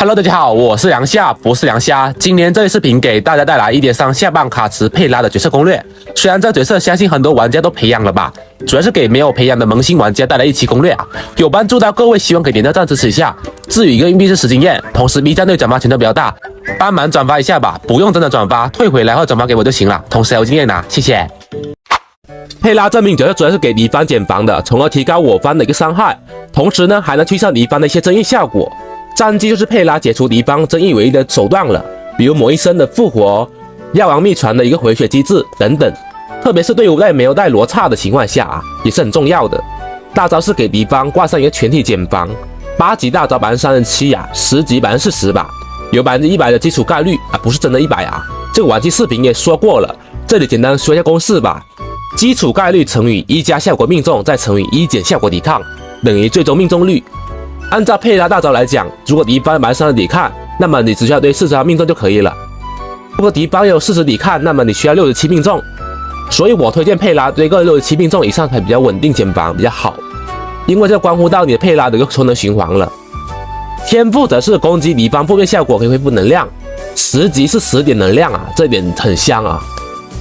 Hello， 大家好，我是梁夏，不是梁虾。今天这一视频给大家带来1.3下半卡池佩拉的角色攻略。虽然这角色相信很多玩家都培养了吧，主要是给没有培养的萌新玩家带来一期攻略啊，有帮助到各位，希望可以点个赞支持一下。至于一个硬币是10经验，同时 B 站对转发权都比较大，帮忙转发一下吧，不用真的转发，退回来或转发给我就行了，同时还有经验拿，谢谢。佩拉这名角色主要是给敌方减防的，从而提高我方的一个伤害，同时呢还能驱散敌方的一些增益效果。战绩就是佩拉解除敌方增益唯一的手段了，比如魔医生的复活、药王秘传的一个回血机制等等。特别是队伍在没有带罗刹的情况下啊，也是很重要的。大招是给敌方挂上一个全体减防，8级大招37%啊，10级40%吧，有100%的基础概率啊，不是真的100啊。这个玩具视频也说过了，这里简单说一下公式吧：基础概率乘以1加效果命中，再乘以1减效果抵抗，等于最终命中率。按照佩拉大招来讲，如果敌方3的抵抗，那么你只需要对40命中就可以了。如果敌方有40抵抗，那么你需要67命中。所以我推荐佩拉对个67命中以上才比较稳定减防比较好，因为这关乎到你的佩拉的一个充能循环了。天赋则是攻击敌方负面效果可以恢复能量，10级是10点能量啊，这点很香啊，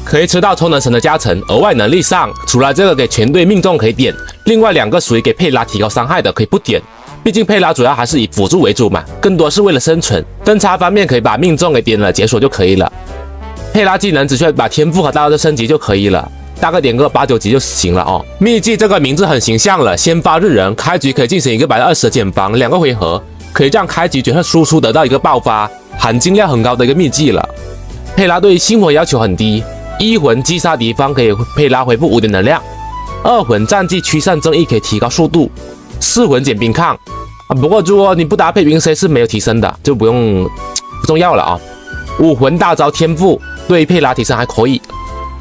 可以吃到充能神的加成。额外能力上，除了这个给全队命中可以点，另外2个属于给佩拉提高伤害的可以不点。毕竟佩拉主要还是以辅助为主嘛，更多是为了生存。分叉方面可以把命中给点了解锁就可以了。佩拉技能只需要把天赋和大招升级就可以了，大概点个8、9级就行了哦。秘技这个名字很形象了，先发日人，开局可以进行一个20%的减防，2个回合，可以让开局角色输出得到一个爆发，含金量很高的一个秘技了。佩拉对星魂要求很低，1魂击杀敌方可以佩拉恢复5点能量，2魂战绩驱散增益可以提高速度，4魂减冰抗。不过如果你不搭配云 C 是没有提升的，就不重要了啊。5魂大招天赋对佩拉提升还可以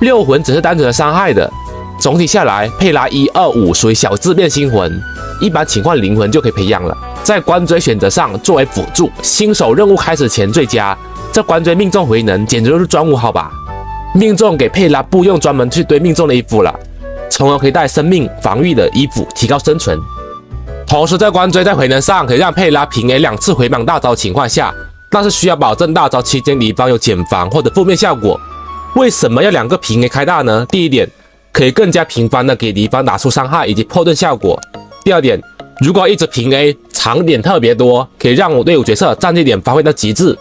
，6魂只是单纯的伤害的。总体下来，佩拉1、2、5属于小质变星魂，一般情况灵魂就可以培养了。在关追选择上作为辅助，新手任务开始前最佳。这关追命中回能简直就是专5号吧，命中给佩拉不用专门去堆命中的衣服了，从而可以带生命防御的衣服提高生存。同时在关追在回能上可以让佩拉平 A 2次回绑大招情况下，但是需要保证大招期间敌方有减防或者负面效果。为什么要2个平 A 开大呢？第一点，可以更加频繁的给敌方打出伤害以及破盾效果。第二点，如果一直平 A 长点特别多，可以让我队伍角色战绩点发挥到极致。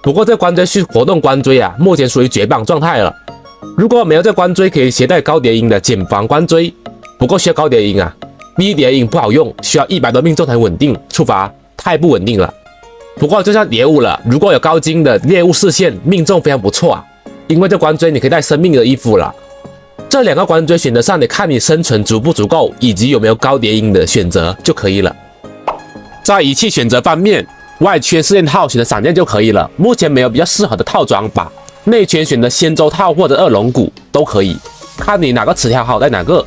不过这关追去活动关追啊，目前属于绝榜状态了。如果没有这关追，可以携带高叠音的减防关追，不过需要高叠音啊，低叠音不好用，需要100多命中才稳定，触发太不稳定了。不过就像猎物了，如果有高精的猎物视线，命中非常不错啊，因为这关追你可以带生命的衣服了。这2个关追选择上，得看你生存足不足够，以及有没有高叠音的选择就可以了。在仪器选择方面，外圈试验套选择闪电就可以了，目前没有比较适合的套装吧，内圈选择仙舟套或者2龙骨都可以，看你哪个词条好带哪个。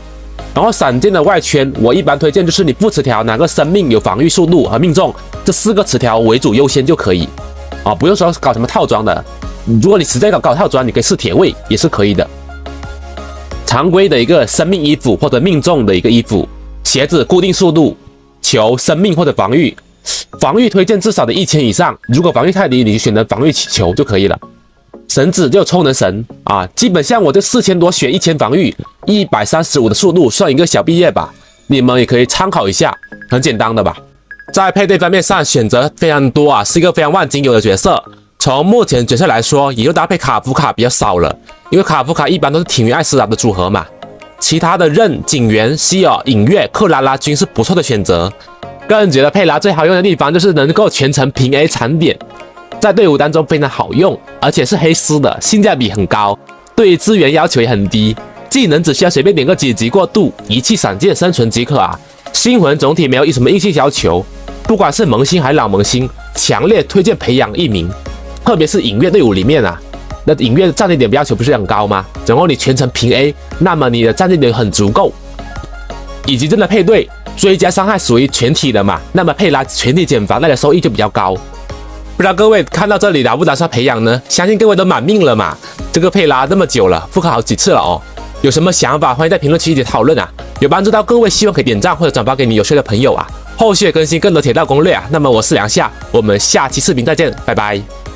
然后闪电的外圈，我一般推荐就是你副词条哪个生命有防御速度和命中这4个词条为主优先就可以啊，不用说搞什么套装的。如果你实在搞套装，你可以试铁位也是可以的。常规的一个生命衣服或者命中的一个衣服，鞋子固定速度，球生命或者防御，防御推荐至少的1000以上，如果防御太低，你就选择防御球就可以了。绳子就充能神啊，基本上我就4000多血1000防御，135的速度，算一个小毕业吧，你们也可以参考一下，很简单的吧。在配对方面上选择非常多啊，是一个非常万金油的角色。从目前角色来说，也就搭配卡夫卡比较少了，因为卡夫卡一般都是挺于艾斯拉的组合嘛。其他的刃、警员、希尔、影月、克拉拉均是不错的选择。个人觉得佩拉最好用的地方就是能够全程平 A 长点，在队伍当中非常好用，而且是黑丝的，性价比很高，对于资源要求也很低，技能只需要随便点个几级过渡，仪器闪电生存即可啊。星魂总体没有什么硬性要求，不管是萌新还是老萌新，强烈推荐培养1名，特别是影月队伍里面啊，那影月的战力点要求不是很高吗？然后你全程平 A， 那么你的战力点很足够，以及真的配对追加伤害属于全体的嘛，那么佩拉全体减防带来的收益就比较高。不知道各位看到这里打不打算培养呢？相信各位都满命了嘛，这个佩拉这么久了，复刻好几次了哦，有什么想法欢迎在评论区一起讨论啊，有帮助到各位希望可以点赞或者转发给你有需要的朋友啊。后续更新更多铁道攻略啊。那么我是梁夏，我们下期视频再见，拜拜。